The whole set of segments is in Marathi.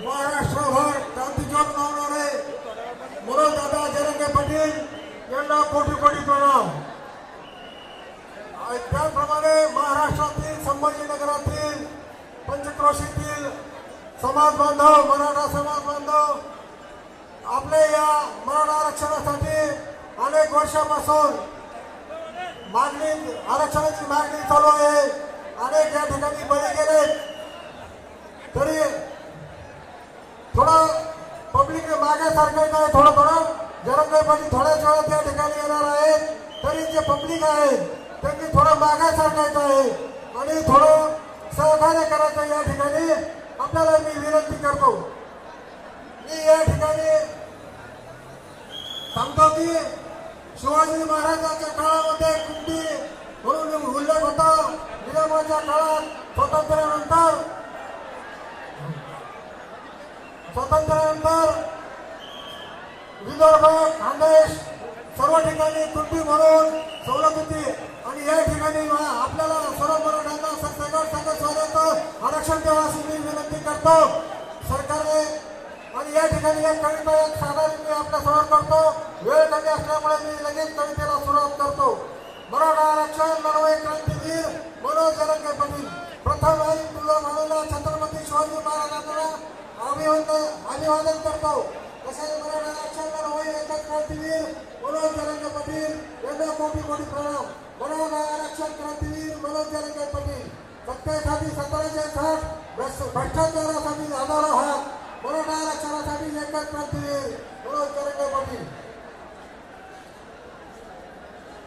महाराष्ट्रभर क्रांतीज्योत लावणारे मनोजदादा जरांगे पाटील यांना कोटी कोटी प्रणाम। त्याचप्रमाणे महाराष्ट्रातील संभाजीनगरातील पंचक्रोशीतील समाज बांधव, मराठा समाज बांधव आपले या मराठा आरक्षणासाठी अनेक वर्षापासून आरक्षणाची मागणी चालू आहे। अनेक या ठिकाणी बळी गेले तरी थोडं पब्लिक मागे सारखायचं आहे। थोडं जरांगे पाटील थोड्याच वेळात या ठिकाणी येणार आहेत, तरी जे पब्लिक आहे त्यांनी थोडं मागे सारखायचं आहे आणि थोडं सहकार्य करायचं या ठिकाणी आपल्याला मी विनंती करतो। मी या ठिकाणी सांगतो की शिवाजी महाराजांच्या काळामध्ये कुंडी म्हणून उल्लेख होता। निजामाच्या काळात स्वातंत्र्यानंतर विदर्भ, खानदेश सर्व ठिकाणी कुंडी म्हणून सवलत होती आणि या ठिकाणी आपल्याला सर्व मराठ्यांना सगळ्याचं आरक्षण द्यावं अशी मी विनंती करतो सरकारने। आणि या ठिकाणी एक कविता साधारण मी आपल्या समोर करतो। वेळ कमी असल्यामुळे मी लगेच कवितेला सुरुवात करतो। मराठा आरक्षण लढवय क्रांतीवीर मनोज जरांगे पाटील। प्रथम आई तुला म्हणून छत्रपती शिवाजी महाराजांना अभिवादन करतो। तसेच मराठा आरक्षण लढवय एकच क्रांतीवीर मनोज जरांगे पाटील यांना कोटी कोटी प्रणाम। मराठा आरक्षण क्रांतीवीर मनोज जरांगे पाटील। सत्तेसाठी 1760, भ्रष्टाचारासाठी 1000 हात, मराठा आरक्षणासाठी एकच क्रांतीवीर मनोज जरांगे पाटील।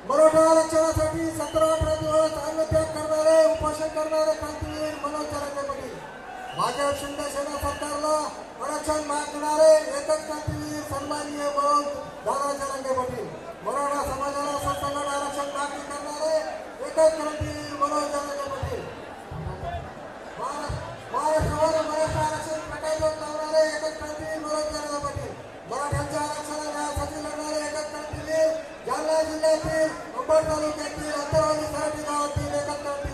मराठा आरक्षणासाठी 17-18 दिवस अन्नत्याग करणारे, उपोषण करणारे क्रांतीवीर मनोज जरांगे पाटील। भाजप शिंदे सेना सरकारला आरक्षण मागणारे एकच क्रांतीवीर सन्माननीय मनोज दादा जरांगे पाटील। मराठा समाजाला सरसकट आरक्षण मागणी करणारे एकच क्रांतीवीर मनोज जरांगे पाटील। महाराष्ट्रावर मराठा आरक्षण पटायला लावणारे एकच क्रांतीवीर मनोज जरांगे पाटील। मराठ्यांच्या आरक्षणासाठी लढणारे एकच क्रांतीवीर जालना जिल्ह्यातील अंबड तालुक्यातील अंतरवाली सराटी गावातील एकच क्रांतीवीर